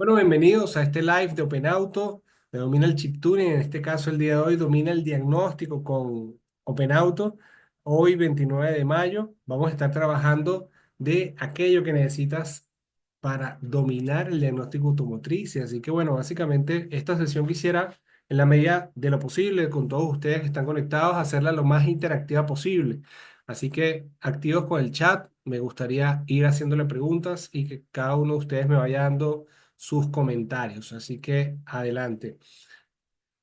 Bueno, bienvenidos a este live de Open Auto. Me domina el chiptuning, en este caso el día de hoy domina el diagnóstico con Open Auto. Hoy, 29 de mayo, vamos a estar trabajando de aquello que necesitas para dominar el diagnóstico automotriz. Y así que bueno, básicamente esta sesión quisiera, en la medida de lo posible, con todos ustedes que están conectados, hacerla lo más interactiva posible. Así que activos con el chat, me gustaría ir haciéndole preguntas y que cada uno de ustedes me vaya dando sus comentarios. Así que adelante.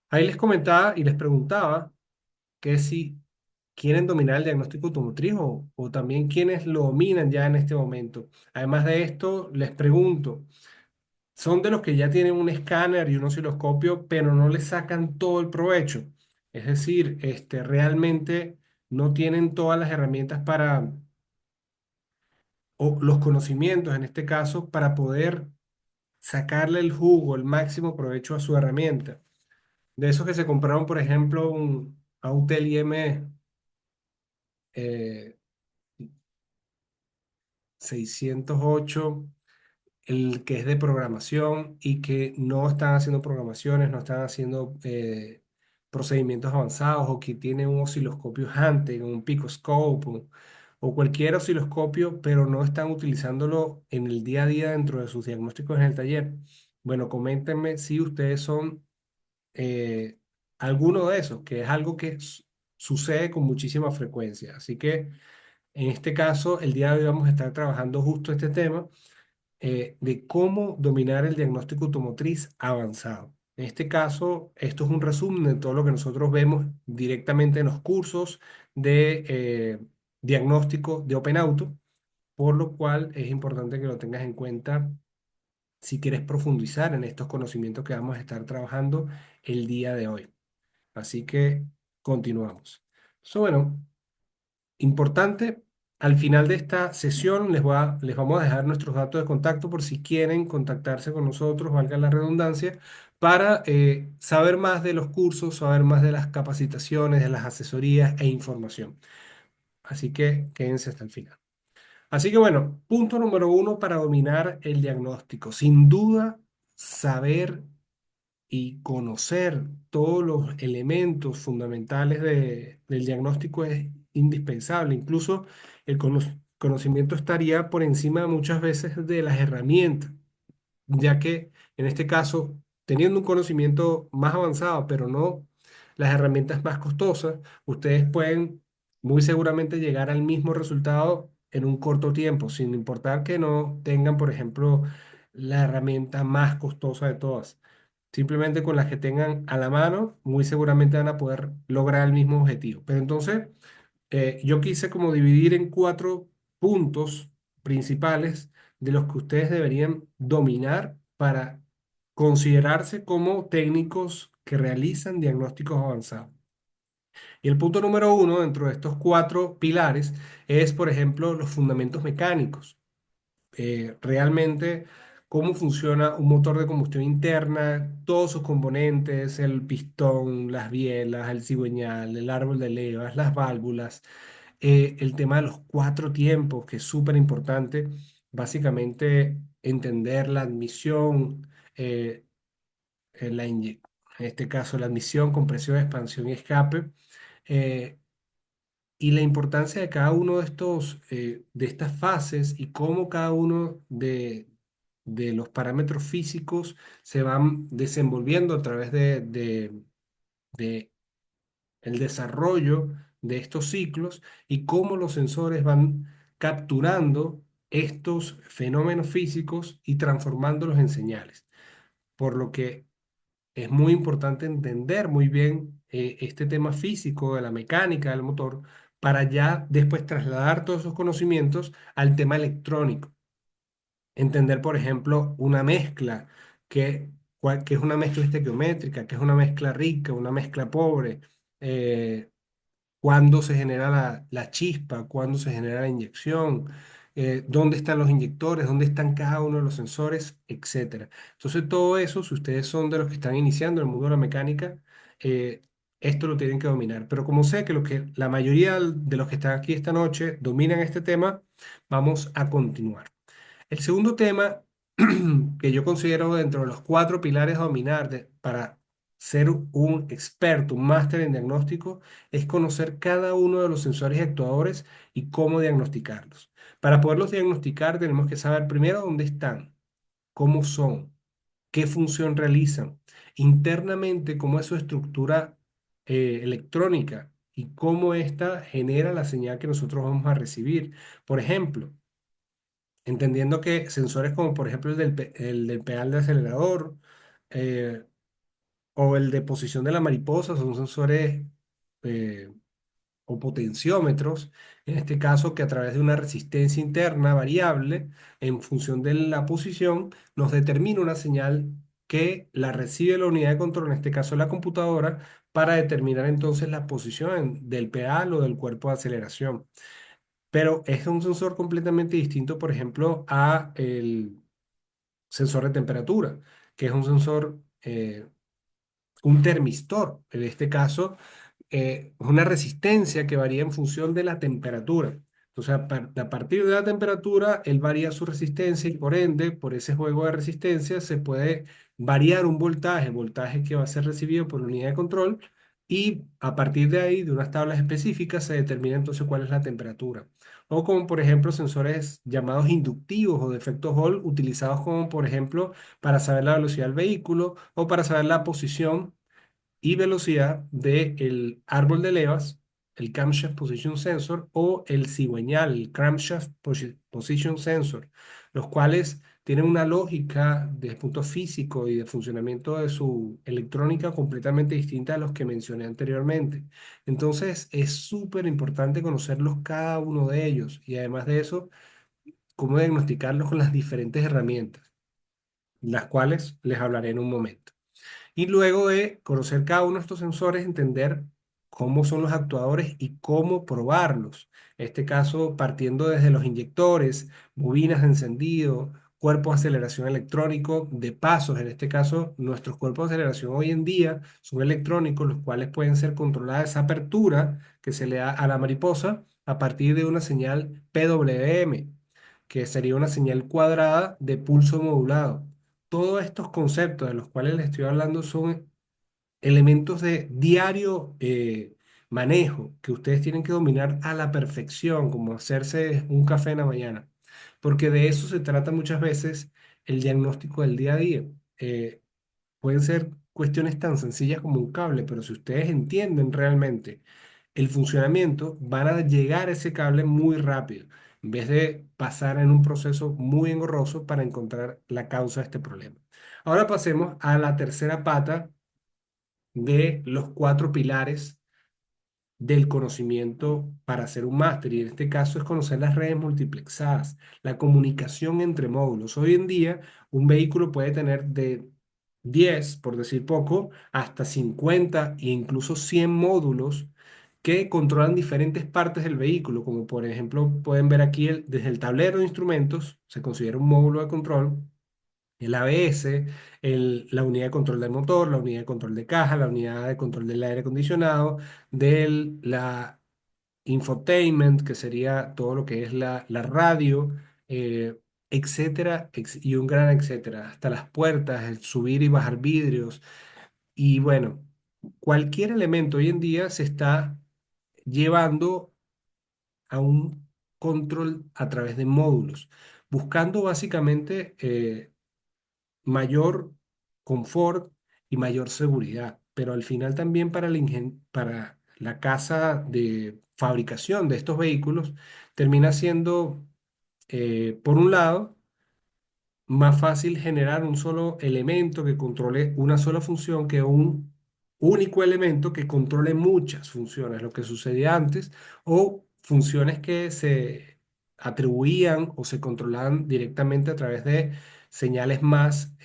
Ahí les comentaba y les preguntaba que si quieren dominar el diagnóstico automotriz o también quienes lo dominan ya en este momento. Además de esto, les pregunto, ¿son de los que ya tienen un escáner y un osciloscopio, pero no le sacan todo el provecho? Es decir, realmente no tienen todas las herramientas para, o los conocimientos en este caso, para poder sacarle el jugo, el máximo provecho a su herramienta. De esos que se compraron, por ejemplo, un Autel IM eh, 608, el que es de programación y que no están haciendo programaciones, no están haciendo procedimientos avanzados o que tienen un osciloscopio Hunter, un Picoscope o cualquier osciloscopio, pero no están utilizándolo en el día a día dentro de sus diagnósticos en el taller. Bueno, coméntenme si ustedes son eh, alguno de esos, que es algo que sucede con muchísima frecuencia. Así que en este caso, el día de hoy vamos a estar trabajando justo este tema de cómo dominar el diagnóstico automotriz avanzado. En este caso, esto es un resumen de todo lo que nosotros vemos directamente en los cursos de diagnóstico de Open Auto, por lo cual es importante que lo tengas en cuenta si quieres profundizar en estos conocimientos que vamos a estar trabajando el día de hoy. Así que continuamos. Bueno, importante, al final de esta sesión les vamos a dejar nuestros datos de contacto por si quieren contactarse con nosotros, valga la redundancia, para saber más de los cursos, saber más de las capacitaciones, de las asesorías e información. Así que quédense hasta el final. Así que bueno, punto número uno para dominar el diagnóstico. Sin duda, saber y conocer todos los elementos fundamentales del diagnóstico es indispensable. Incluso el conocimiento estaría por encima muchas veces de las herramientas, ya que en este caso, teniendo un conocimiento más avanzado, pero no las herramientas más costosas, ustedes pueden muy seguramente llegar al mismo resultado en un corto tiempo, sin importar que no tengan, por ejemplo, la herramienta más costosa de todas. Simplemente con las que tengan a la mano, muy seguramente van a poder lograr el mismo objetivo. Pero entonces, yo quise como dividir en cuatro puntos principales de los que ustedes deberían dominar para considerarse como técnicos que realizan diagnósticos avanzados. Y el punto número uno dentro de estos cuatro pilares es, por ejemplo, los fundamentos mecánicos. Realmente cómo funciona un motor de combustión interna, todos sus componentes, el pistón, las bielas, el cigüeñal, el árbol de levas, las válvulas, el tema de los cuatro tiempos, que es súper importante, básicamente entender la admisión, eh, en este caso la admisión, compresión, expansión y escape. eh, y la importancia de cada uno de estos, de estas fases y cómo cada uno de los parámetros físicos se van desenvolviendo a través de el desarrollo de estos ciclos y cómo los sensores van capturando estos fenómenos físicos y transformándolos en señales. Por lo que es muy importante entender muy bien este tema físico de la mecánica del motor para ya después trasladar todos esos conocimientos al tema electrónico. Entender, por ejemplo, una mezcla, que es una mezcla estequiométrica, que es una mezcla rica, una mezcla pobre, cuándo se genera la chispa, cuándo se genera la inyección, dónde están los inyectores, dónde están cada uno de los sensores, etcétera. Entonces, todo eso, si ustedes son de los que están iniciando el mundo de la mecánica, eh, esto lo tienen que dominar. Pero como sé que, la mayoría de los que están aquí esta noche dominan este tema, vamos a continuar. El segundo tema que yo considero dentro de los cuatro pilares a dominar para ser un experto, un máster en diagnóstico, es conocer cada uno de los sensores y actuadores y cómo diagnosticarlos. Para poderlos diagnosticar tenemos que saber primero dónde están, cómo son, qué función realizan, internamente cómo es su estructura electrónica y cómo ésta genera la señal que nosotros vamos a recibir. Por ejemplo, entendiendo que sensores como por ejemplo el del pedal de acelerador eh, o el de posición de la mariposa son sensores eh, o potenciómetros, en este caso que a través de una resistencia interna variable en función de la posición nos determina una señal que la recibe la unidad de control, en este caso la computadora, para determinar entonces la posición del pedal o del cuerpo de aceleración. Pero es un sensor completamente distinto, por ejemplo, a el sensor de temperatura, que es un sensor, un termistor. En este caso, es una resistencia que varía en función de la temperatura. Entonces, a partir de la temperatura, él varía su resistencia y por ende, por ese juego de resistencia, se puede variar un voltaje, voltaje que va a ser recibido por la unidad de control, y a partir de ahí, de unas tablas específicas, se determina entonces cuál es la temperatura. O como por ejemplo sensores llamados inductivos o de efecto Hall, utilizados como por ejemplo para saber la velocidad del vehículo o para saber la posición y velocidad del árbol de levas, el Camshaft Position Sensor o el cigüeñal, el Camshaft Position Sensor, los cuales tienen una lógica desde el punto físico y de funcionamiento de su electrónica completamente distinta a los que mencioné anteriormente. Entonces es súper importante conocerlos cada uno de ellos y además de eso, cómo diagnosticarlos con las diferentes herramientas, las cuales les hablaré en un momento. Y luego de conocer cada uno de estos sensores, entender cómo son los actuadores y cómo probarlos. En este caso, partiendo desde los inyectores, bobinas de encendido, cuerpos de aceleración electrónico, de pasos. En este caso, nuestros cuerpos de aceleración hoy en día son electrónicos, los cuales pueden ser controladas esa apertura que se le da a la mariposa a partir de una señal PWM, que sería una señal cuadrada de pulso modulado. Todos estos conceptos de los cuales les estoy hablando son elementos de diario manejo que ustedes tienen que dominar a la perfección, como hacerse un café en la mañana, porque de eso se trata muchas veces el diagnóstico del día a día. Eh, Pueden ser cuestiones tan sencillas como un cable, pero si ustedes entienden realmente el funcionamiento, van a llegar a ese cable muy rápido, en vez de pasar en un proceso muy engorroso para encontrar la causa de este problema. Ahora pasemos a la tercera pata de los cuatro pilares del conocimiento para hacer un máster, y en este caso es conocer las redes multiplexadas, la comunicación entre módulos. Hoy en día, un vehículo puede tener de 10 por decir poco, hasta 50 e incluso 100 módulos que controlan diferentes partes del vehículo, como por ejemplo pueden ver aquí desde el tablero de instrumentos, se considera un módulo de control, el ABS, la unidad de control del motor, la unidad de control de caja, la unidad de control del aire acondicionado, la infotainment, que sería todo lo que es la radio, eh, etcétera, y un gran etcétera, hasta las puertas, el subir y bajar vidrios. Y bueno, cualquier elemento hoy en día se está llevando a un control a través de módulos, buscando básicamente mayor confort y mayor seguridad, pero al final también para la casa de fabricación de estos vehículos termina siendo, por un lado, más fácil generar un solo elemento que controle una sola función que un único elemento que controle muchas funciones, lo que sucedía antes, o funciones que se atribuían o se controlaban directamente a través de señales más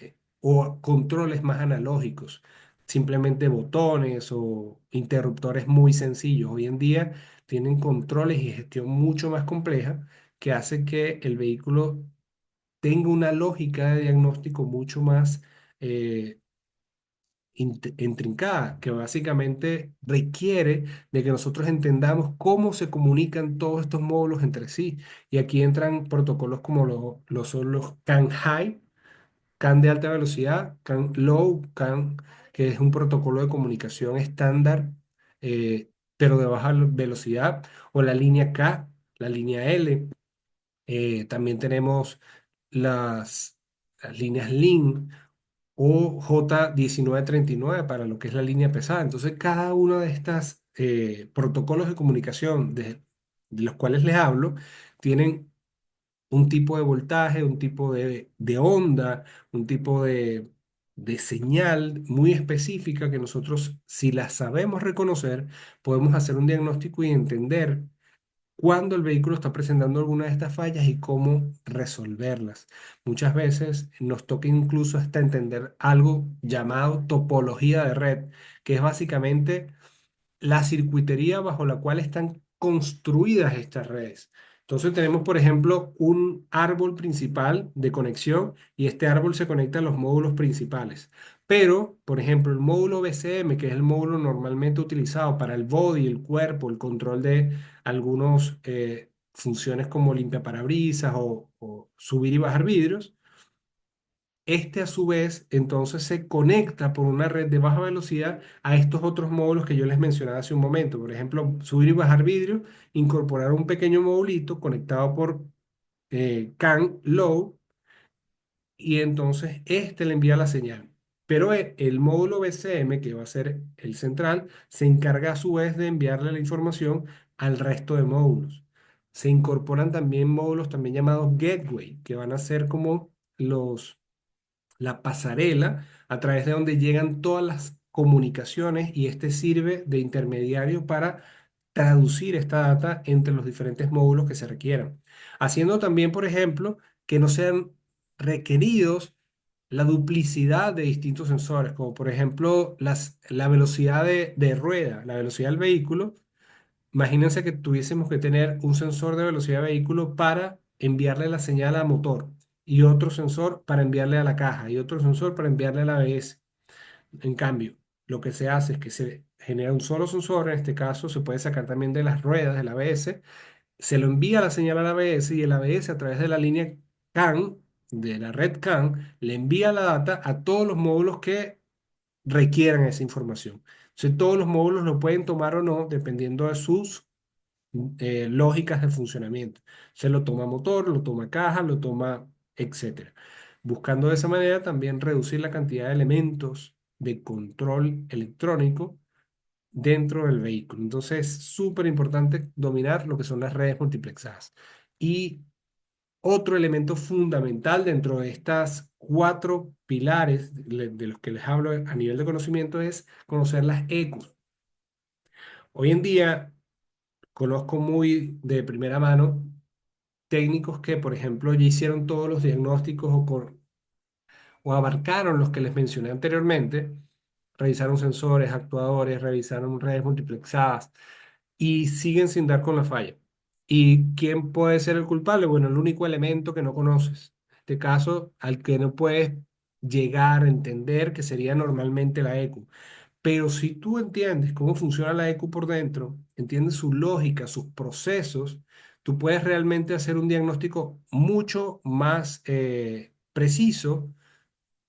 o controles más analógicos, simplemente botones o interruptores muy sencillos. Hoy en día tienen controles y gestión mucho más compleja que hace que el vehículo tenga una lógica de diagnóstico mucho más eh, intrincada, que básicamente requiere de que nosotros entendamos cómo se comunican todos estos módulos entre sí. Y aquí entran protocolos como lo son los CAN-HI, CAN de alta velocidad, CAN low, CAN, que es un protocolo de comunicación estándar, pero de baja velocidad, o la línea K, la línea L. También tenemos las líneas LIN o J1939 para lo que es la línea pesada. Entonces, cada uno de estos protocolos de comunicación de los cuales les hablo tienen un tipo de voltaje, un tipo de onda, un tipo de señal muy específica que nosotros, si la sabemos reconocer, podemos hacer un diagnóstico y entender cuándo el vehículo está presentando alguna de estas fallas y cómo resolverlas. Muchas veces nos toca incluso hasta entender algo llamado topología de red, que es básicamente la circuitería bajo la cual están construidas estas redes. Entonces tenemos, por ejemplo, un árbol principal de conexión y este árbol se conecta a los módulos principales. Pero, por ejemplo, el módulo BCM, que es el módulo normalmente utilizado para el body, el cuerpo, el control de algunas funciones como limpiaparabrisas o subir y bajar vidrios, este a su vez entonces se conecta por una red de baja velocidad a estos otros módulos que yo les mencionaba hace un momento. Por ejemplo, subir y bajar vidrio, incorporar un pequeño modulito conectado por CAN low y entonces este le envía la señal. Pero el módulo BCM, que va a ser el central, se encarga a su vez de enviarle la información al resto de módulos. Se incorporan también módulos también llamados gateway, que van a ser como la pasarela a través de donde llegan todas las comunicaciones y este sirve de intermediario para traducir esta data entre los diferentes módulos que se requieran. Haciendo también, por ejemplo, que no sean requeridos la duplicidad de distintos sensores, como por ejemplo la velocidad de rueda, la velocidad del vehículo. Imagínense que tuviésemos que tener un sensor de velocidad de vehículo para enviarle la señal a motor y otro sensor para enviarle a la caja y otro sensor para enviarle al ABS. En cambio, lo que se hace es que se genera un solo sensor, en este caso se puede sacar también de las ruedas del ABS, se lo envía la señal al ABS y el ABS a través de la línea CAN, de la red CAN, le envía la data a todos los módulos que requieran esa información. Entonces, todos los módulos lo pueden tomar o no, dependiendo de sus lógicas de funcionamiento. Se lo toma motor, lo toma caja, lo toma, etcétera. Buscando de esa manera también reducir la cantidad de elementos de control electrónico dentro del vehículo. Entonces es súper importante dominar lo que son las redes multiplexadas. Y otro elemento fundamental dentro de estas cuatro pilares de los que les hablo a nivel de conocimiento es conocer las ECUs. Hoy en día conozco muy de primera mano técnicos que, por ejemplo, ya hicieron todos los diagnósticos o abarcaron los que les mencioné anteriormente, revisaron sensores, actuadores, revisaron redes multiplexadas y siguen sin dar con la falla. ¿Y quién puede ser el culpable? Bueno, el único elemento que no conoces. En este caso, al que no puedes llegar a entender que sería normalmente la ECU. Pero si tú entiendes cómo funciona la EQ por dentro, entiendes su lógica, sus procesos, tú puedes realmente hacer un diagnóstico mucho más preciso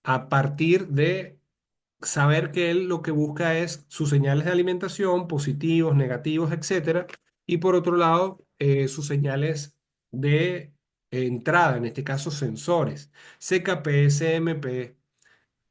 a partir de saber que él lo que busca es sus señales de alimentación, positivos, negativos, etcétera, y por otro lado, sus señales de entrada, en este caso sensores, CKP, CMP,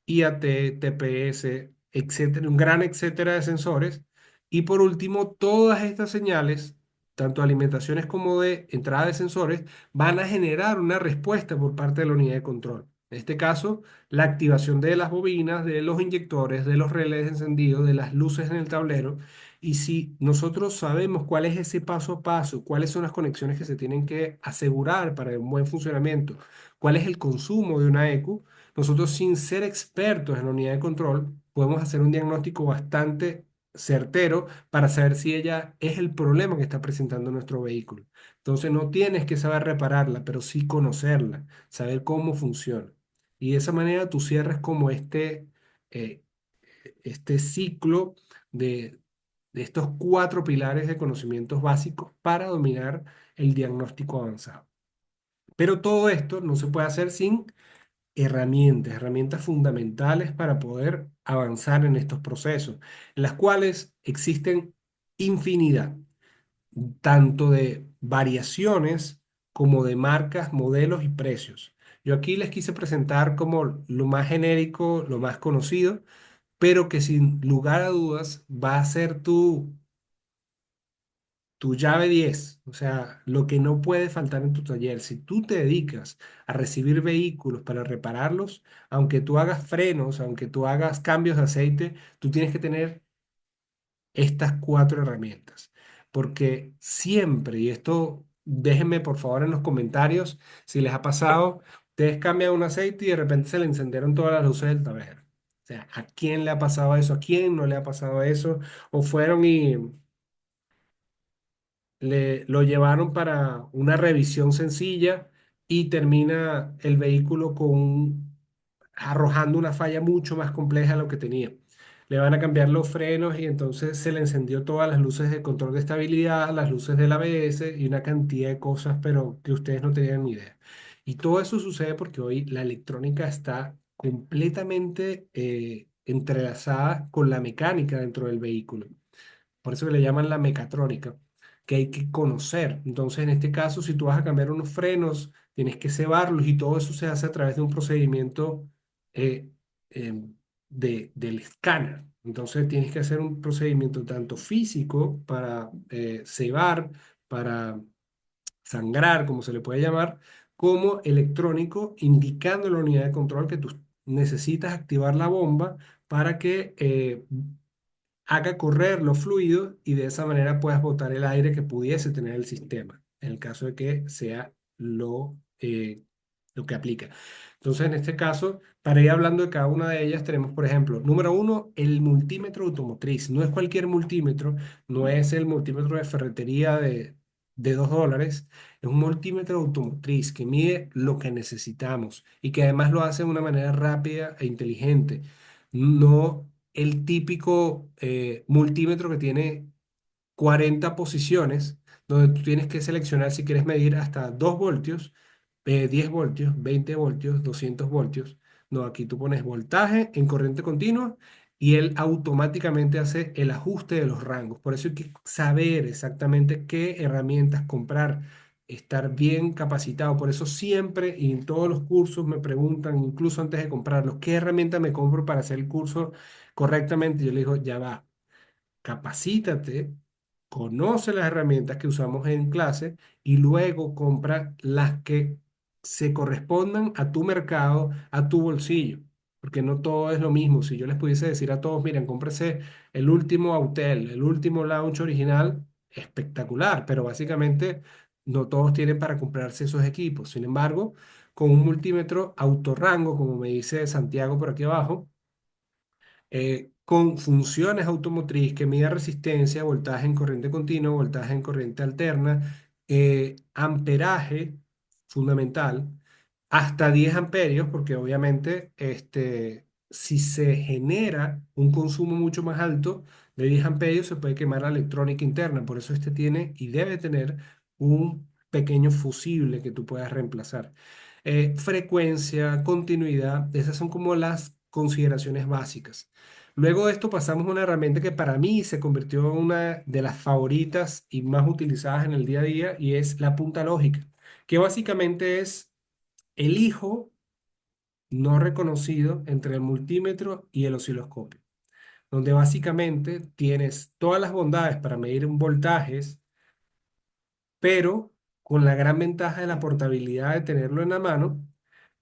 IAT, TPS, etcétera, un gran etcétera de sensores. Y por último, todas estas señales, tanto alimentaciones como de entrada de sensores, van a generar una respuesta por parte de la unidad de control. En este caso, la activación de las bobinas, de los inyectores, de los relés de encendido, de las luces en el tablero. Y si nosotros sabemos cuál es ese paso a paso, cuáles son las conexiones que se tienen que asegurar para un buen funcionamiento, cuál es el consumo de una ECU, nosotros sin ser expertos en la unidad de control, podemos hacer un diagnóstico bastante certero para saber si ella es el problema que está presentando nuestro vehículo. Entonces no tienes que saber repararla, pero sí conocerla, saber cómo funciona. Y de esa manera tú cierras como eh, este ciclo de, de estos cuatro pilares de conocimientos básicos para dominar el diagnóstico avanzado. Pero todo esto no se puede hacer sin herramientas fundamentales para poder avanzar en estos procesos, en las cuales existen infinidad, tanto de variaciones como de marcas, modelos y precios. Yo aquí les quise presentar como lo más genérico, lo más conocido, pero que sin lugar a dudas va a ser tu llave 10, o sea, lo que no puede faltar en tu taller. Si tú te dedicas a recibir vehículos para repararlos, aunque tú hagas frenos, aunque tú hagas cambios de aceite, tú tienes que tener estas cuatro herramientas. Porque siempre, y esto déjenme por favor en los comentarios si les ha pasado, ustedes cambian un aceite y de repente se le encendieron todas las luces del tablero. O sea, ¿a quién le ha pasado eso? ¿A quién no le ha pasado eso? O fueron y lo llevaron para una revisión sencilla y termina el vehículo arrojando una falla mucho más compleja de lo que tenía. Le van a cambiar los frenos y entonces se le encendió todas las luces de control de estabilidad, las luces del ABS y una cantidad de cosas, pero que ustedes no tenían ni idea. Y todo eso sucede porque hoy la electrónica está completamente entrelazada con la mecánica dentro del vehículo. Por eso que le llaman la mecatrónica, que hay que conocer. Entonces, en este caso, si tú vas a cambiar unos frenos, tienes que cebarlos y todo eso se hace a través de un procedimiento eh, del escáner. Entonces, tienes que hacer un procedimiento tanto físico para cebar, para sangrar, como se le puede llamar, como electrónico, indicando a la unidad de control que tú necesitas activar la bomba para que haga correr los fluidos y de esa manera puedas botar el aire que pudiese tener el sistema, en el caso de que sea lo que aplica. Entonces, en este caso, para ir hablando de cada una de ellas, tenemos, por ejemplo, número uno, el multímetro automotriz. No es cualquier multímetro, no es el multímetro de ferretería de $2, es un multímetro automotriz que mide lo que necesitamos y que además lo hace de una manera rápida e inteligente. No el típico multímetro que tiene 40 posiciones, donde tú tienes que seleccionar si quieres medir hasta 2 voltios, 10 voltios, 20 voltios, 200 voltios. No, aquí tú pones voltaje en corriente continua y él automáticamente hace el ajuste de los rangos. Por eso hay que saber exactamente qué herramientas comprar, estar bien capacitado. Por eso siempre y en todos los cursos me preguntan, incluso antes de comprarlos, ¿qué herramienta me compro para hacer el curso correctamente? Yo le digo, ya va, capacítate, conoce las herramientas que usamos en clase y luego compra las que se correspondan a tu mercado, a tu bolsillo, porque no todo es lo mismo. Si yo les pudiese decir a todos, miren, cómprese el último Autel, el último Launch original, espectacular, pero básicamente no todos tienen para comprarse esos equipos. Sin embargo, con un multímetro autorrango, como me dice Santiago por aquí abajo, con funciones automotriz que mida resistencia, voltaje en corriente continua, voltaje en corriente alterna, amperaje fundamental, hasta 10 amperios, porque obviamente si se genera un consumo mucho más alto de 10 amperios, se puede quemar la electrónica interna. Por eso este tiene y debe tener un pequeño fusible que tú puedas reemplazar. Frecuencia, continuidad, esas son como las consideraciones básicas. Luego de esto pasamos a una herramienta que para mí se convirtió en una de las favoritas y más utilizadas en el día a día y es la punta lógica, que básicamente es el hijo no reconocido entre el multímetro y el osciloscopio, donde básicamente tienes todas las bondades para medir voltajes, pero con la gran ventaja de la portabilidad de tenerlo en la mano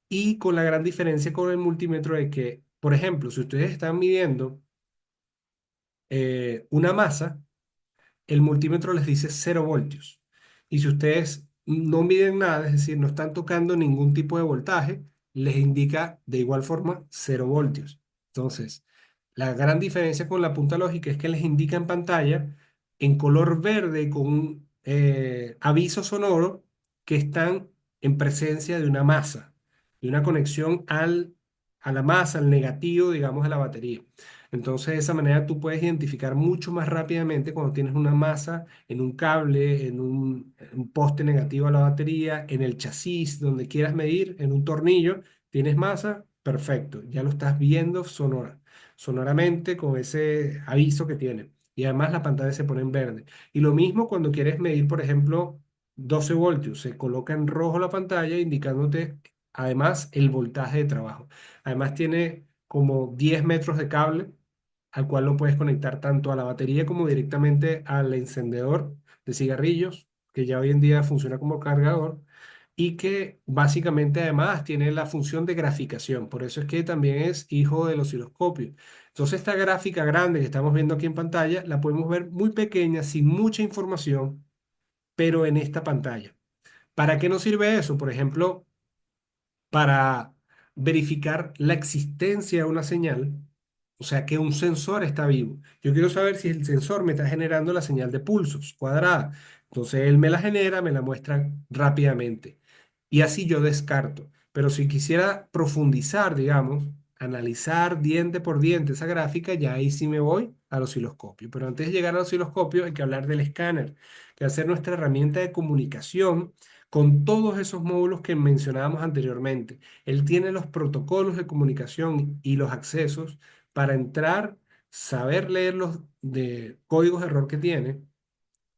y con la gran diferencia con el multímetro de que, por ejemplo, si ustedes están midiendo una masa, el multímetro les dice 0 voltios. Y si ustedes no miden nada, es decir, no están tocando ningún tipo de voltaje, les indica de igual forma 0 voltios. Entonces, la gran diferencia con la punta lógica es que les indica en pantalla en color verde con un aviso sonoro que están en presencia de una masa, de una conexión a la masa, al negativo, digamos, de la batería. Entonces, de esa manera tú puedes identificar mucho más rápidamente cuando tienes una masa en un cable, en un poste negativo a la batería, en el chasis, donde quieras medir, en un tornillo, ¿Tienes masa? Perfecto, ya lo estás viendo sonoramente con ese aviso que tiene. Y además la pantalla se pone en verde. Y lo mismo cuando quieres medir, por ejemplo, 12 voltios, se coloca en rojo la pantalla indicándote además el voltaje de trabajo. Además tiene como 10 metros de cable al cual lo puedes conectar tanto a la batería como directamente al encendedor de cigarrillos, que ya hoy en día funciona como cargador y que básicamente además tiene la función de graficación. Por eso es que también es hijo del osciloscopio. Entonces esta gráfica grande que estamos viendo aquí en pantalla la podemos ver muy pequeña, sin mucha información, pero en esta pantalla. ¿Para qué nos sirve eso? Por ejemplo, para verificar la existencia de una señal, o sea, que un sensor está vivo. Yo quiero saber si el sensor me está generando la señal de pulsos cuadrada. Entonces él me la genera, me la muestra rápidamente. Y así yo descarto. Pero si quisiera profundizar, digamos, analizar diente por diente esa gráfica, ya ahí sí me voy al osciloscopio. Pero antes de llegar al osciloscopio hay que hablar del escáner, que va a ser nuestra herramienta de comunicación con todos esos módulos que mencionábamos anteriormente. Él tiene los protocolos de comunicación y los accesos para entrar, saber leer los códigos de error que tiene,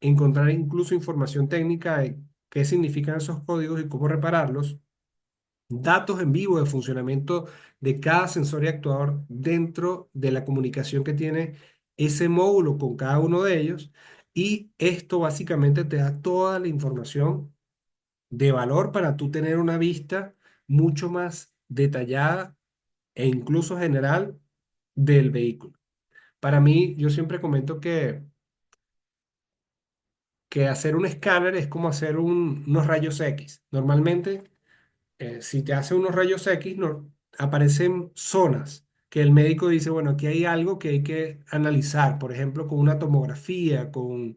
encontrar incluso información técnica de qué significan esos códigos y cómo repararlos, datos en vivo de funcionamiento de cada sensor y actuador dentro de la comunicación que tiene ese módulo con cada uno de ellos. Y esto básicamente te da toda la información de valor para tú tener una vista mucho más detallada e incluso general del vehículo. Para mí, yo siempre comento que hacer un escáner es como hacer unos rayos X. Normalmente si te hace unos rayos X, aparecen zonas que el médico dice, bueno, aquí hay algo que hay que analizar, por ejemplo, con una tomografía, con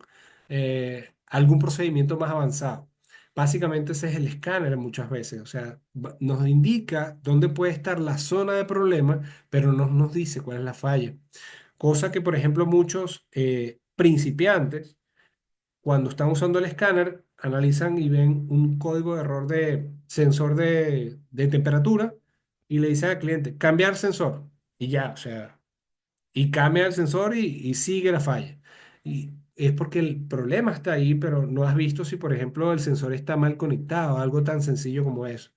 algún procedimiento más avanzado. Básicamente ese es el escáner muchas veces, o sea, nos indica dónde puede estar la zona de problema, pero no nos dice cuál es la falla. Cosa que, por ejemplo, muchos principiantes cuando están usando el escáner, analizan y ven un código de error de sensor de temperatura y le dicen al cliente, cambiar sensor. Y ya, o sea, y cambia el sensor y sigue la falla. Y es porque el problema está ahí, pero no has visto si, por ejemplo, el sensor está mal conectado, algo tan sencillo como eso.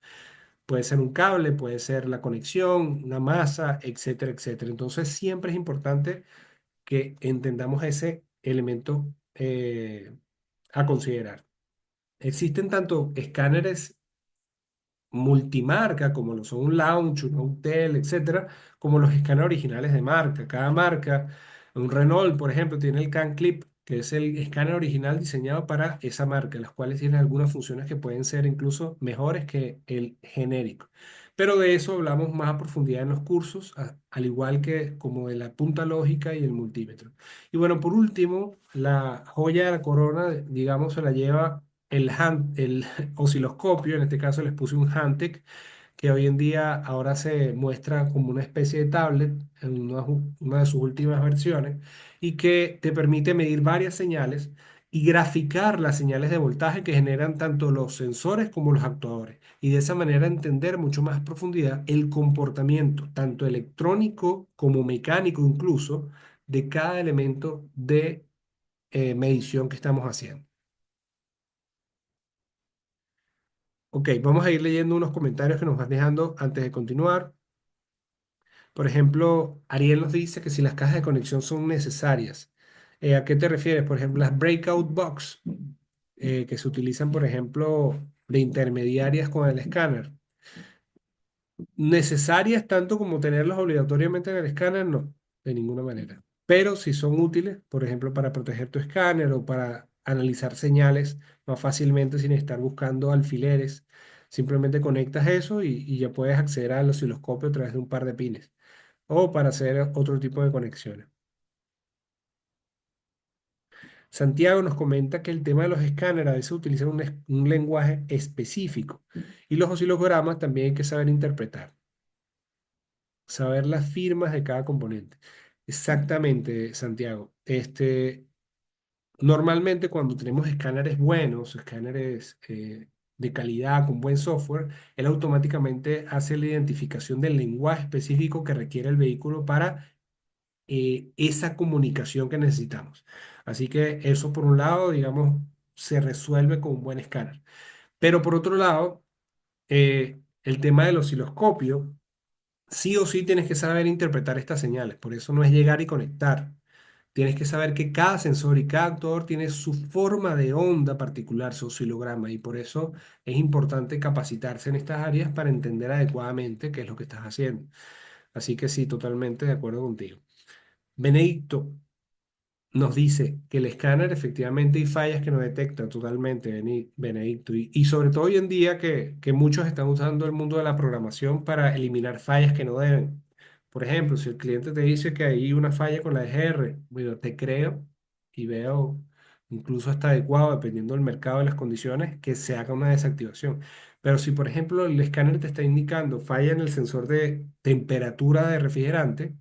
Puede ser un cable, puede ser la conexión, una masa, etcétera, etcétera. Entonces, siempre es importante que entendamos ese elemento a considerar. Existen tanto escáneres multimarca, como lo son un Launch, un Autel, etcétera, como los escáneres originales de marca. Cada marca, un Renault, por ejemplo, tiene el Can Clip, que es el escáner original diseñado para esa marca, las cuales tienen algunas funciones que pueden ser incluso mejores que el genérico. Pero de eso hablamos más a profundidad en los cursos, al igual que como de la punta lógica y el multímetro. Y bueno, por último, la joya de la corona, digamos, se la lleva el osciloscopio. En este caso les puse un Handtech, que hoy en día ahora se muestra como una especie de tablet en una de sus últimas versiones y que te permite medir varias señales y graficar las señales de voltaje que generan tanto los sensores como los actuadores. Y de esa manera entender mucho más profundidad el comportamiento, tanto electrónico como mecánico incluso, de cada elemento de medición que estamos haciendo. Ok, vamos a ir leyendo unos comentarios que nos van dejando antes de continuar. Por ejemplo, Ariel nos dice que si las cajas de conexión son necesarias. ¿A qué te refieres? Por ejemplo, las breakout box que se utilizan, por ejemplo, de intermediarias con el escáner. Necesarias tanto como tenerlas obligatoriamente en el escáner, no, de ninguna manera. Pero si son útiles, por ejemplo, para proteger tu escáner o para analizar señales más fácilmente sin estar buscando alfileres, simplemente conectas eso y ya puedes acceder al osciloscopio a través de un par de pines o para hacer otro tipo de conexiones. Santiago nos comenta que el tema de los escáneres a veces utilizan un lenguaje específico y los oscilogramas también hay que saber interpretar, saber las firmas de cada componente. Exactamente, Santiago. Normalmente cuando tenemos escáneres buenos, escáneres de calidad, con buen software, él automáticamente hace la identificación del lenguaje específico que requiere el vehículo para esa comunicación que necesitamos. Así que eso por un lado, digamos, se resuelve con un buen escáner. Pero por otro lado, el tema del osciloscopio, sí o sí tienes que saber interpretar estas señales. Por eso no es llegar y conectar. Tienes que saber que cada sensor y cada actuador tiene su forma de onda particular, su oscilograma, y por eso es importante capacitarse en estas áreas para entender adecuadamente qué es lo que estás haciendo. Así que sí, totalmente de acuerdo contigo. Benedicto, nos dice que el escáner efectivamente hay fallas que no detecta totalmente, Benedicto, y sobre todo hoy en día que muchos están usando el mundo de la programación para eliminar fallas que no deben. Por ejemplo, si el cliente te dice que hay una falla con la EGR, bueno, te creo y veo incluso hasta adecuado, dependiendo del mercado y las condiciones, que se haga una desactivación. Pero si, por ejemplo, el escáner te está indicando falla en el sensor de temperatura de refrigerante,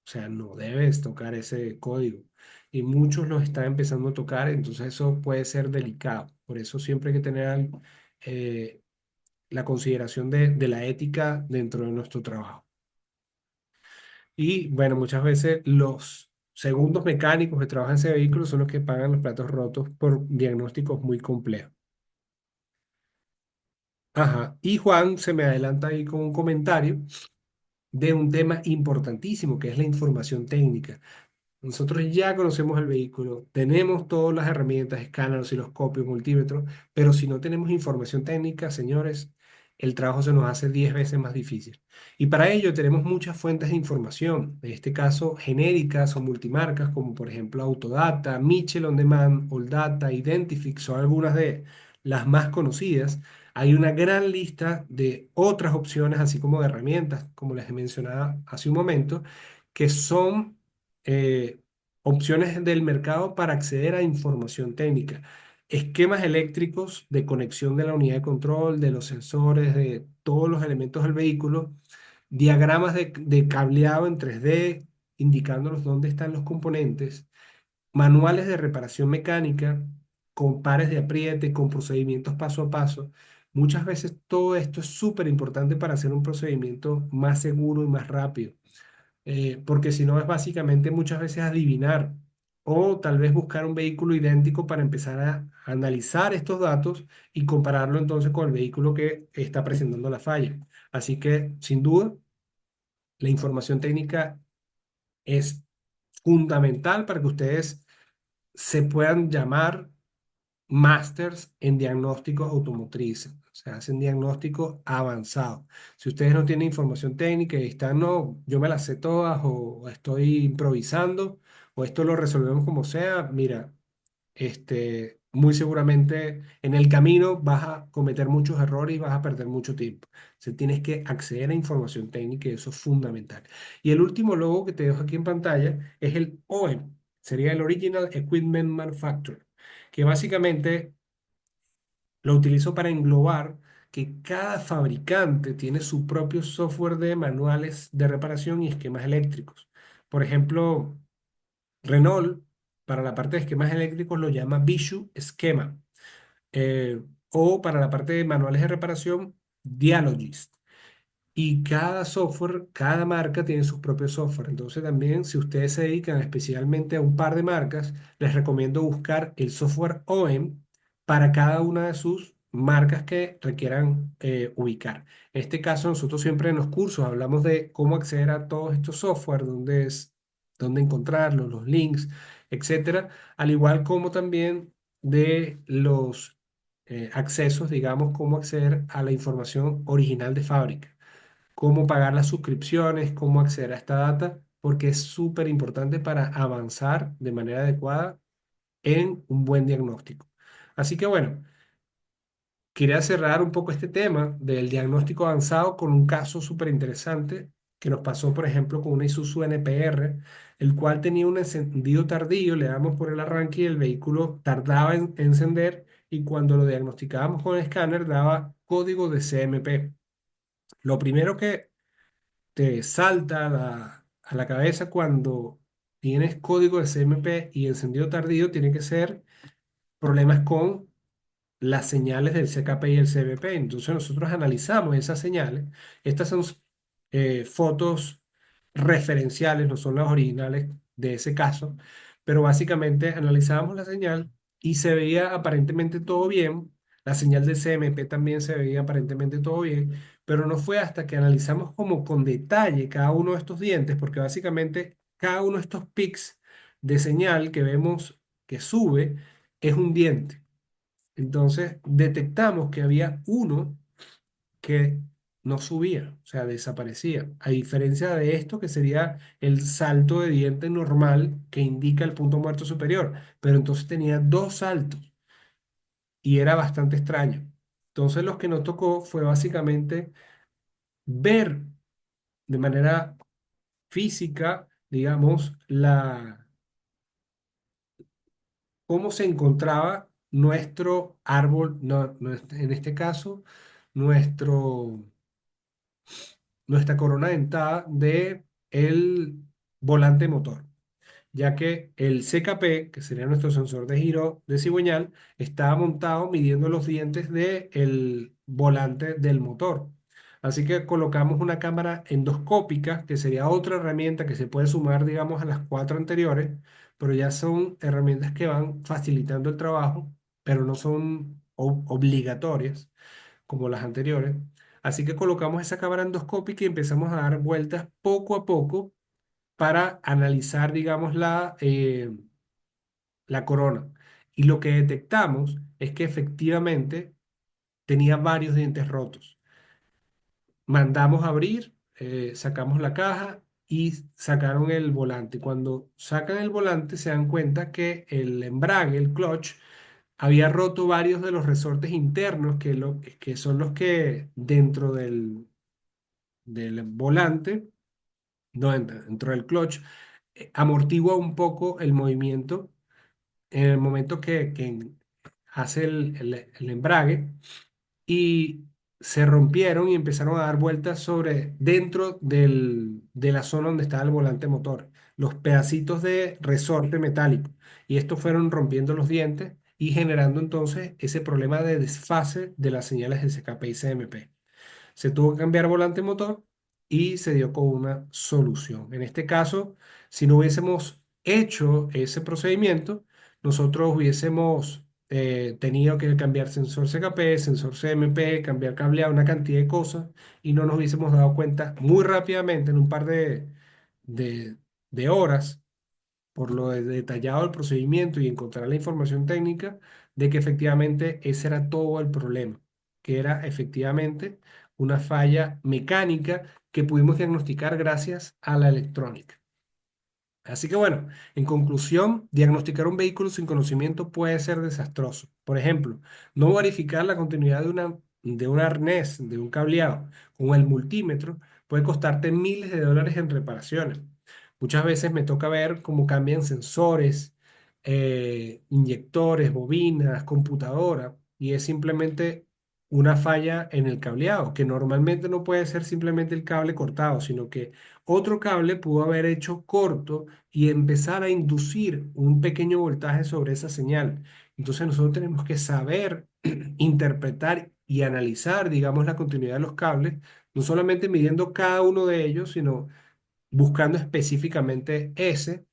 o sea, no debes tocar ese código. Y muchos lo están empezando a tocar, entonces eso puede ser delicado. Por eso siempre hay que tener eh, la consideración de la ética dentro de nuestro trabajo. Y bueno, muchas veces los segundos mecánicos que trabajan en ese vehículo son los que pagan los platos rotos por diagnósticos muy complejos. Ajá. Y Juan se me adelanta ahí con un comentario de un tema importantísimo que es la información técnica. Nosotros ya conocemos el vehículo, tenemos todas las herramientas, escáner, osciloscopio, multímetro, pero si no tenemos información técnica, señores, el trabajo se nos hace 10 veces más difícil. Y para ello tenemos muchas fuentes de información, en este caso genéricas o multimarcas, como por ejemplo Autodata, Mitchell On Demand, All Identifix, son algunas de las más conocidas. Hay una gran lista de otras opciones, así como de herramientas, como les he mencionado hace un momento, que son eh, opciones del mercado para acceder a información técnica, esquemas eléctricos de conexión de la unidad de control, de los sensores, de todos los elementos del vehículo, diagramas de cableado en 3D indicándonos dónde están los componentes, manuales de reparación mecánica con pares de apriete, con procedimientos paso a paso. Muchas veces todo esto es súper importante para hacer un procedimiento más seguro y más rápido, porque si no es básicamente muchas veces adivinar o tal vez buscar un vehículo idéntico para empezar a analizar estos datos y compararlo entonces con el vehículo que está presentando la falla. Así que sin duda, la información técnica es fundamental para que ustedes se puedan llamar másters en diagnóstico automotriz, o sea, hacen diagnóstico avanzado. Si ustedes no tienen información técnica y están, no, yo me las sé todas o estoy improvisando o esto lo resolvemos como sea, mira, muy seguramente en el camino vas a cometer muchos errores y vas a perder mucho tiempo. O sea, tienes que acceder a información técnica y eso es fundamental. Y el último logo que te dejo aquí en pantalla es el OEM, sería el Original Equipment Manufacturer, que básicamente lo utilizo para englobar que cada fabricante tiene su propio software de manuales de reparación y esquemas eléctricos. Por ejemplo, Renault, para la parte de esquemas eléctricos, lo llama Vishu Schema. O para la parte de manuales de reparación, Dialogist. Y cada software, cada marca tiene su propio software. Entonces también si ustedes se dedican especialmente a un par de marcas, les recomiendo buscar el software OEM para cada una de sus marcas que requieran ubicar. En este caso, nosotros siempre en los cursos hablamos de cómo acceder a todos estos software, dónde encontrarlos, los links, etcétera, al igual como también de los accesos, digamos, cómo acceder a la información original de fábrica, cómo pagar las suscripciones, cómo acceder a esta data, porque es súper importante para avanzar de manera adecuada en un buen diagnóstico. Así que bueno, quería cerrar un poco este tema del diagnóstico avanzado con un caso súper interesante que nos pasó, por ejemplo, con una Isuzu NPR, el cual tenía un encendido tardío, le damos por el arranque y el vehículo tardaba en encender y cuando lo diagnosticábamos con el escáner daba código de CMP. Lo primero que te salta a la cabeza cuando tienes código de CMP y encendido tardío tiene que ser problemas con las señales del CKP y el CBP. Entonces nosotros analizamos esas señales. Estas son fotos referenciales, no son las originales de ese caso, pero básicamente analizábamos la señal y se veía aparentemente todo bien. La señal del CMP también se veía aparentemente todo bien, pero no fue hasta que analizamos como con detalle cada uno de estos dientes, porque básicamente cada uno de estos pics de señal que vemos que sube es un diente. Entonces detectamos que había uno que no subía, o sea, desaparecía. A diferencia de esto, que sería el salto de diente normal que indica el punto muerto superior, pero entonces tenía dos saltos y era bastante extraño. Entonces lo que nos tocó fue básicamente ver de manera física, digamos, cómo se encontraba nuestro árbol, en este caso, nuestro nuestra corona dentada de el volante motor, ya que el CKP, que sería nuestro sensor de giro de cigüeñal, estaba montado midiendo los dientes del volante del motor. Así que colocamos una cámara endoscópica, que sería otra herramienta que se puede sumar, digamos, a las cuatro anteriores, pero ya son herramientas que van facilitando el trabajo, pero no son obligatorias como las anteriores. Así que colocamos esa cámara endoscópica y empezamos a dar vueltas poco a poco para analizar, digamos, la corona. Y lo que detectamos es que efectivamente tenía varios dientes rotos. Mandamos a abrir, sacamos la caja y sacaron el volante. Cuando sacan el volante se dan cuenta que el embrague, el clutch, había roto varios de los resortes internos, que son los que dentro del volante, no, dentro del clutch, amortigua un poco el movimiento en el momento que hace el embrague y se rompieron y empezaron a dar vueltas sobre dentro de la zona donde estaba el volante motor, los pedacitos de resorte metálico. Y estos fueron rompiendo los dientes y generando entonces ese problema de desfase de las señales de CKP y CMP. Se tuvo que cambiar volante motor y se dio con una solución. En este caso, si no hubiésemos hecho ese procedimiento, nosotros hubiésemos tenido que cambiar sensor CKP, sensor CMP, cambiar cableado, una cantidad de cosas y no nos hubiésemos dado cuenta muy rápidamente en un par de, de horas por lo detallado del procedimiento y encontrar la información técnica de que efectivamente ese era todo el problema, que era efectivamente una falla mecánica que pudimos diagnosticar gracias a la electrónica. Así que bueno, en conclusión, diagnosticar un vehículo sin conocimiento puede ser desastroso. Por ejemplo, no verificar la continuidad de un arnés, de un cableado con el multímetro puede costarte miles de dólares en reparaciones. Muchas veces me toca ver cómo cambian sensores, inyectores, bobinas, computadora, y es simplemente una falla en el cableado, que normalmente no puede ser simplemente el cable cortado, sino que otro cable pudo haber hecho corto y empezar a inducir un pequeño voltaje sobre esa señal. Entonces nosotros tenemos que saber interpretar y analizar, digamos, la continuidad de los cables, no solamente midiendo cada uno de ellos, sino buscando específicamente ese.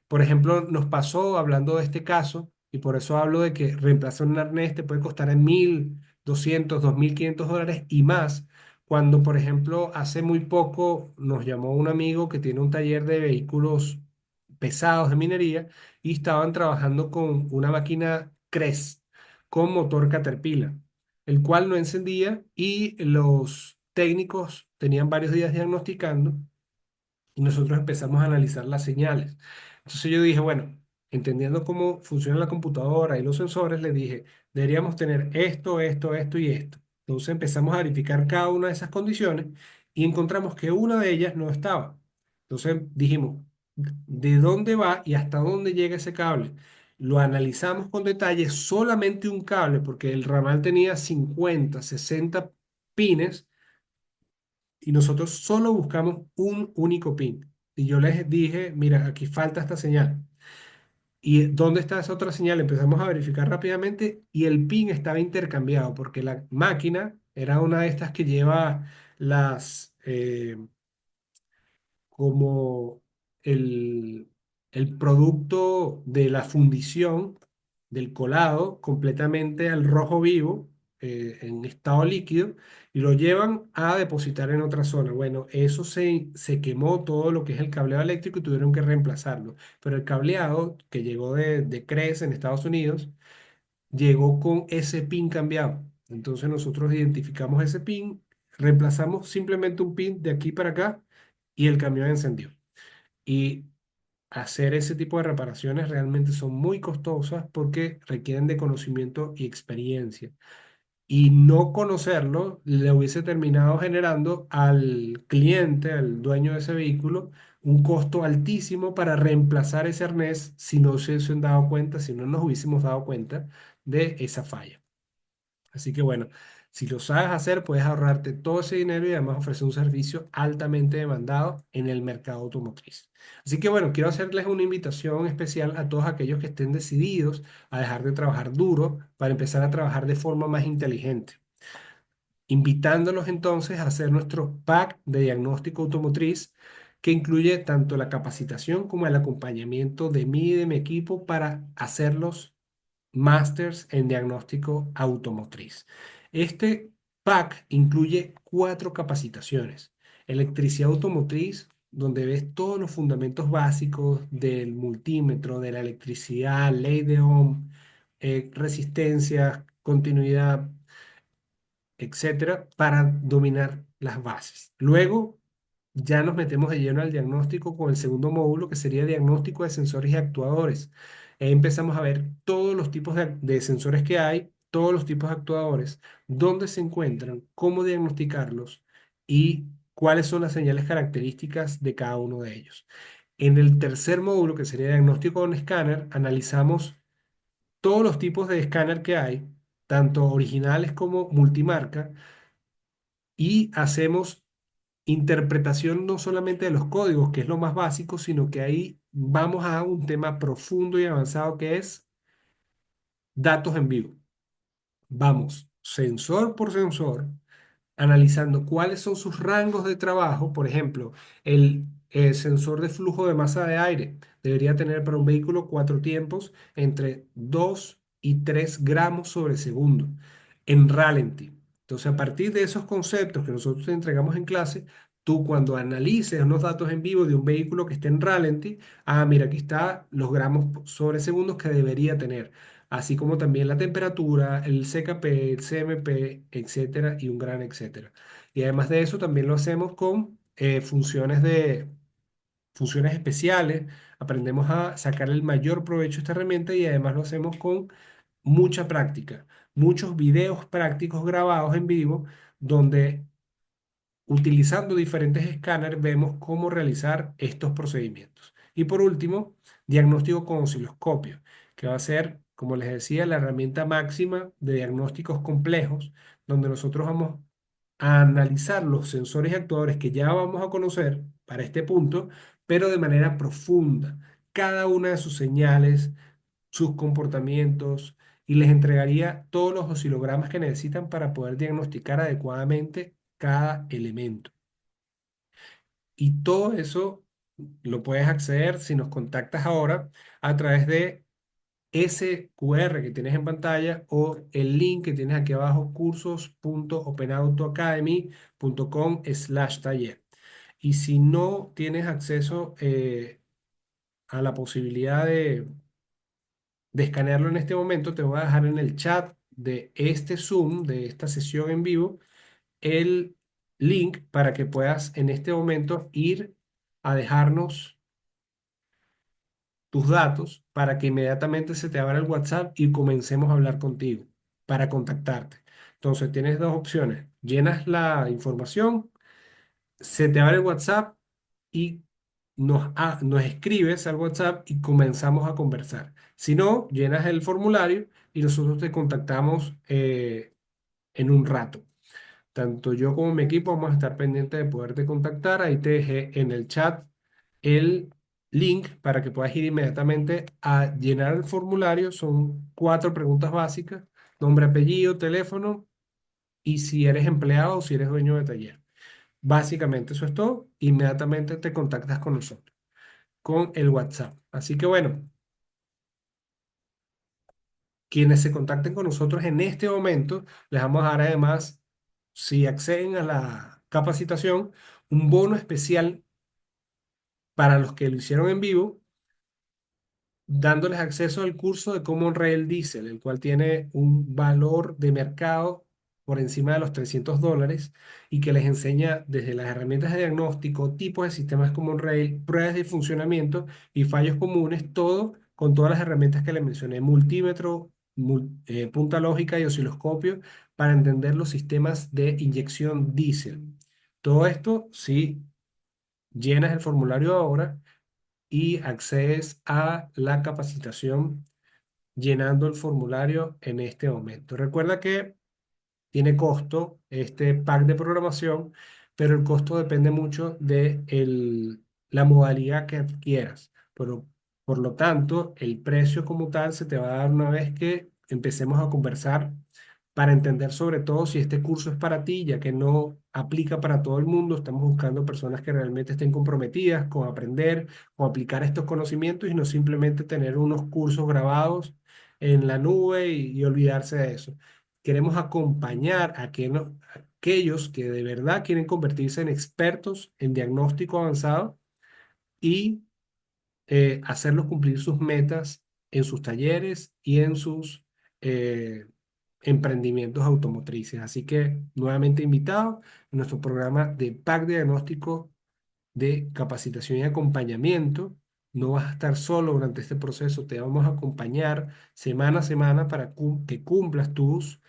Por ejemplo, nos pasó hablando de este caso, y por eso hablo de que reemplazar un arnés te puede costar en 1.200, 2.500 dólares y más. Cuando, por ejemplo, hace muy poco nos llamó un amigo que tiene un taller de vehículos pesados de minería y estaban trabajando con una máquina CRES con motor Caterpillar, el cual no encendía y los técnicos tenían varios días diagnosticando y nosotros empezamos a analizar las señales. Entonces yo dije, bueno, entendiendo cómo funciona la computadora y los sensores, le dije, deberíamos tener esto, esto, esto y esto. Entonces empezamos a verificar cada una de esas condiciones y encontramos que una de ellas no estaba. Entonces dijimos, ¿de dónde va y hasta dónde llega ese cable? Lo analizamos con detalle, solamente un cable, porque el ramal tenía 50, 60 pines y nosotros solo buscamos un único pin. Y yo les dije, mira, aquí falta esta señal. ¿Y dónde está esa otra señal? Empezamos a verificar rápidamente y el pin estaba intercambiado porque la máquina era una de estas que lleva las, como el, el producto de la fundición del colado completamente al rojo vivo, en estado líquido, y lo llevan a depositar en otra zona. Bueno, eso se quemó todo lo que es el cableado eléctrico y tuvieron que reemplazarlo. Pero el cableado que llegó de Crest en Estados Unidos llegó con ese pin cambiado. Entonces nosotros identificamos ese pin, reemplazamos simplemente un pin de aquí para acá y el camión encendió. Y hacer ese tipo de reparaciones realmente son muy costosas porque requieren de conocimiento y experiencia. Y no conocerlo le hubiese terminado generando al cliente, al dueño de ese vehículo, un costo altísimo para reemplazar ese arnés si no se hubiesen dado cuenta, si no nos hubiésemos dado cuenta de esa falla. Así que bueno, si lo sabes hacer, puedes ahorrarte todo ese dinero y además ofrecer un servicio altamente demandado en el mercado automotriz. Así que bueno, quiero hacerles una invitación especial a todos aquellos que estén decididos a dejar de trabajar duro para empezar a trabajar de forma más inteligente. Invitándolos entonces a hacer nuestro pack de diagnóstico automotriz que incluye tanto la capacitación como el acompañamiento de mí y de mi equipo para hacerlos Masters en Diagnóstico Automotriz. Este pack incluye 4 capacitaciones. Electricidad automotriz, donde ves todos los fundamentos básicos del multímetro, de la electricidad, ley de Ohm, resistencia, continuidad, etcétera, para dominar las bases. Luego ya nos metemos de lleno al diagnóstico con el segundo módulo, que sería diagnóstico de sensores y actuadores. Empezamos a ver todos los tipos de sensores que hay, todos los tipos de actuadores, dónde se encuentran, cómo diagnosticarlos y cuáles son las señales características de cada uno de ellos. En el tercer módulo, que sería diagnóstico con escáner, analizamos todos los tipos de escáner que hay, tanto originales como multimarca, y hacemos interpretación no solamente de los códigos, que es lo más básico, sino que ahí vamos a un tema profundo y avanzado que es datos en vivo. Vamos sensor por sensor analizando cuáles son sus rangos de trabajo. Por ejemplo, el sensor de flujo de masa de aire debería tener para un vehículo 4 tiempos entre 2 y 3 gramos sobre segundo en ralentí. Entonces, a partir de esos conceptos que nosotros te entregamos en clase, tú cuando analices unos datos en vivo de un vehículo que esté en ralentí, mira, aquí está los gramos sobre segundos que debería tener, así como también la temperatura, el CKP, el CMP, etcétera, y un gran etcétera. Y además de eso, también lo hacemos con funciones especiales. Aprendemos a sacar el mayor provecho a esta herramienta y además lo hacemos con mucha práctica, muchos videos prácticos grabados en vivo donde utilizando diferentes escáneres vemos cómo realizar estos procedimientos. Y por último, diagnóstico con osciloscopio, que va a ser, como les decía, la herramienta máxima de diagnósticos complejos, donde nosotros vamos a analizar los sensores y actuadores que ya vamos a conocer para este punto, pero de manera profunda. Cada una de sus señales, sus comportamientos, y les entregaría todos los oscilogramas que necesitan para poder diagnosticar adecuadamente cada elemento. Y todo eso lo puedes acceder si nos contactas ahora a través de ese QR que tienes en pantalla o el link que tienes aquí abajo, cursos.openautoacademy.com/taller. Y si no tienes acceso a la posibilidad de escanearlo en este momento, te voy a dejar en el chat de este Zoom, de esta sesión en vivo, el link para que puedas en este momento ir a dejarnos tus datos para que inmediatamente se te abra el WhatsApp y comencemos a hablar contigo para contactarte. Entonces tienes dos opciones. Llenas la información, se te abre el WhatsApp y nos escribes al WhatsApp y comenzamos a conversar. Si no, llenas el formulario y nosotros te contactamos en un rato. Tanto yo como mi equipo vamos a estar pendientes de poderte contactar. Ahí te dejé en el chat el link para que puedas ir inmediatamente a llenar el formulario. Son 4 preguntas básicas: nombre, apellido, teléfono y si eres empleado o si eres dueño de taller. Básicamente eso es todo. Inmediatamente te contactas con nosotros, con el WhatsApp. Así que bueno, quienes se contacten con nosotros en este momento, les vamos a dar además, si acceden a la capacitación, un bono especial para los que lo hicieron en vivo, dándoles acceso al curso de Common Rail Diesel, el cual tiene un valor de mercado por encima de los $300 y que les enseña desde las herramientas de diagnóstico, tipos de sistemas Common Rail, pruebas de funcionamiento y fallos comunes, todo con todas las herramientas que les mencioné: multímetro, punta lógica y osciloscopio, para entender los sistemas de inyección diésel. Todo esto si llenas el formulario ahora y accedes a la capacitación llenando el formulario en este momento. Recuerda que tiene costo este pack de programación, pero el costo depende mucho de la modalidad que adquieras. Por lo tanto, el precio como tal se te va a dar una vez que empecemos a conversar, para entender sobre todo si este curso es para ti, ya que no aplica para todo el mundo. Estamos buscando personas que realmente estén comprometidas con aprender, con aplicar estos conocimientos y no simplemente tener unos cursos grabados en la nube y olvidarse de eso. Queremos acompañar a aquellos que de verdad quieren convertirse en expertos en diagnóstico avanzado y hacerlos cumplir sus metas en sus talleres y en sus eh, emprendimientos automotrices. Así que nuevamente invitado a nuestro programa de pack de diagnóstico, de capacitación y acompañamiento. No vas a estar solo durante este proceso, te vamos a acompañar semana a semana para que cumplas tus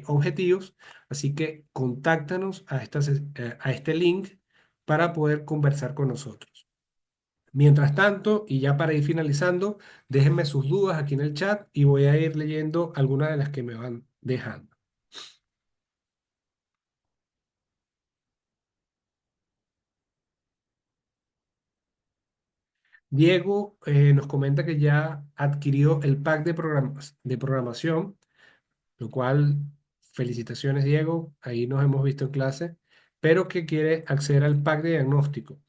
objetivos. Así que contáctanos a este link para poder conversar con nosotros. Mientras tanto, y ya para ir finalizando, déjenme sus dudas aquí en el chat y voy a ir leyendo algunas de las que me van dejando. Diego nos comenta que ya adquirió el pack de programación, lo cual, felicitaciones, Diego, ahí nos hemos visto en clase, pero que quiere acceder al pack de diagnóstico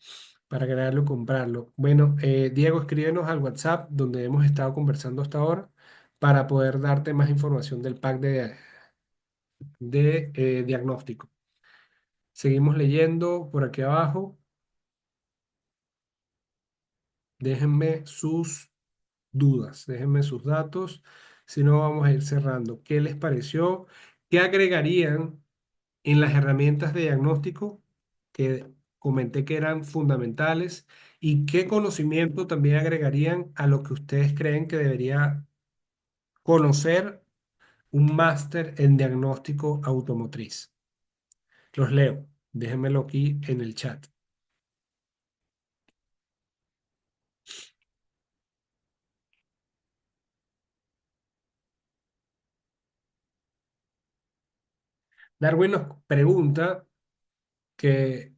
para crearlo y comprarlo. Bueno, Diego, escríbenos al WhatsApp donde hemos estado conversando hasta ahora para poder darte más información del pack de diagnóstico. Seguimos leyendo por aquí abajo. Déjenme sus dudas, déjenme sus datos, si no vamos a ir cerrando. ¿Qué les pareció? ¿Qué agregarían en las herramientas de diagnóstico que comenté que eran fundamentales? ¿Y qué conocimiento también agregarían a lo que ustedes creen que debería conocer un máster en diagnóstico automotriz? Los leo, déjenmelo aquí en el chat. Darwin nos pregunta que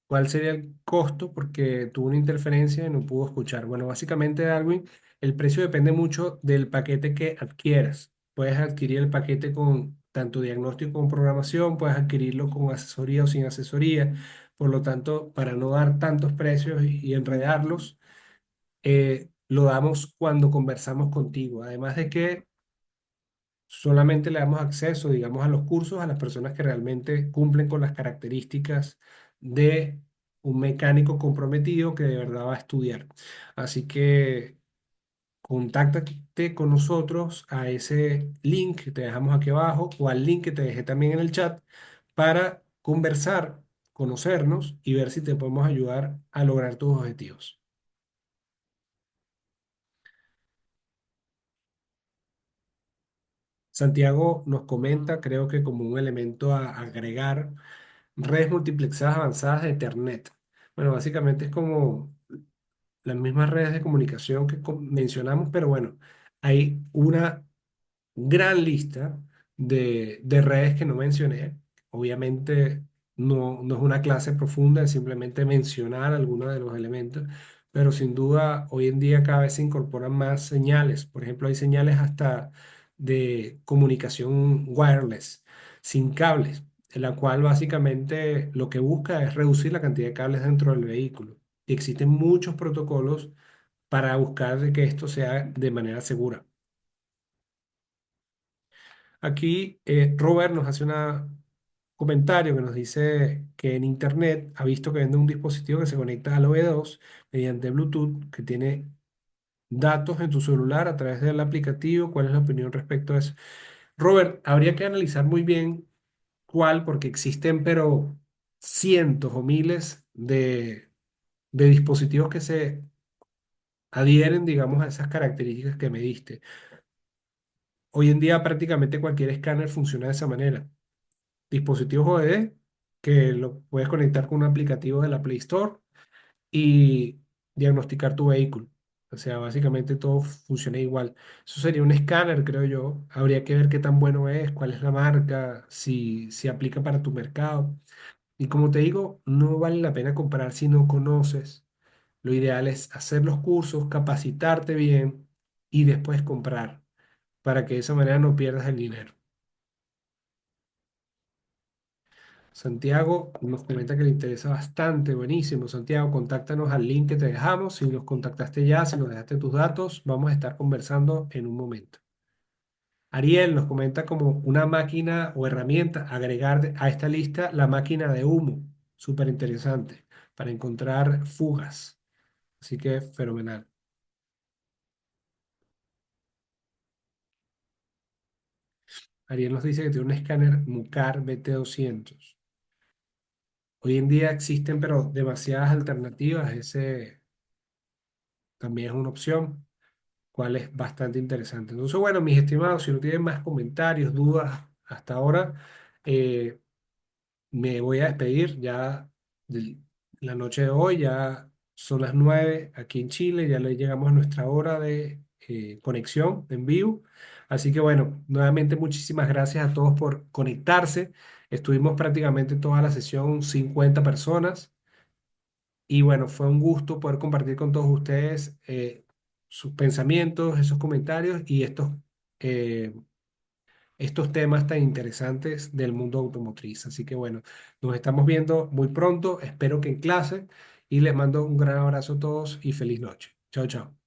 cuál sería el costo porque tuvo una interferencia y no pudo escuchar. Bueno, básicamente, Darwin, el precio depende mucho del paquete que adquieras. Puedes adquirir el paquete con tanto diagnóstico como programación, puedes adquirirlo con asesoría o sin asesoría. Por lo tanto, para no dar tantos precios y enredarlos, lo damos cuando conversamos contigo. Además de que solamente le damos acceso, digamos, a los cursos a las personas que realmente cumplen con las características de un mecánico comprometido que de verdad va a estudiar. Así que contáctate con nosotros a ese link que te dejamos aquí abajo o al link que te dejé también en el chat para conversar, conocernos y ver si te podemos ayudar a lograr tus objetivos. Santiago nos comenta, creo que como un elemento a agregar, redes multiplexadas avanzadas de Ethernet. Bueno, básicamente es como las mismas redes de comunicación que mencionamos, pero bueno, hay una gran lista de redes que no mencioné. Obviamente no es una clase profunda, es simplemente mencionar algunos de los elementos, pero sin duda hoy en día cada vez se incorporan más señales. Por ejemplo, hay señales hasta de comunicación wireless, sin cables, en la cual básicamente lo que busca es reducir la cantidad de cables dentro del vehículo. Y existen muchos protocolos para buscar de que esto sea de manera segura. Aquí Robert nos hace un comentario que nos dice que en Internet ha visto que vende un dispositivo que se conecta al OV2 mediante Bluetooth, que tiene datos en tu celular a través del aplicativo. ¿Cuál es la opinión respecto a eso? Robert, habría que analizar muy bien cuál, porque existen, pero cientos o miles de dispositivos que se adhieren, digamos, a esas características que me diste. Hoy en día prácticamente cualquier escáner funciona de esa manera. Dispositivos OED que lo puedes conectar con un aplicativo de la Play Store y diagnosticar tu vehículo. O sea, básicamente todo funciona igual. Eso sería un escáner, creo yo. Habría que ver qué tan bueno es, cuál es la marca, si aplica para tu mercado. Y como te digo, no vale la pena comprar si no conoces. Lo ideal es hacer los cursos, capacitarte bien y después comprar, para que de esa manera no pierdas el dinero. Santiago nos comenta que le interesa bastante, buenísimo. Santiago, contáctanos al link que te dejamos. Si los contactaste ya, si nos dejaste tus datos, vamos a estar conversando en un momento. Ariel nos comenta como una máquina o herramienta, agregar a esta lista la máquina de humo, súper interesante, para encontrar fugas. Así que fenomenal. Ariel nos dice que tiene un escáner Mucar BT200. Hoy en día existen, pero demasiadas alternativas. Ese también es una opción, cual es bastante interesante. Entonces, bueno, mis estimados, si no tienen más comentarios, dudas hasta ahora, eh, me voy a despedir ya de la noche de hoy. Ya son las 9 aquí en Chile, ya le llegamos a nuestra hora de conexión en vivo. Así que bueno, nuevamente muchísimas gracias a todos por conectarse. Estuvimos prácticamente toda la sesión 50 personas. Y bueno, fue un gusto poder compartir con todos ustedes sus pensamientos, esos comentarios y eh, estos temas tan interesantes del mundo automotriz. Así que bueno, nos estamos viendo muy pronto, espero que en clase y les mando un gran abrazo a todos y feliz noche. Chao, chao.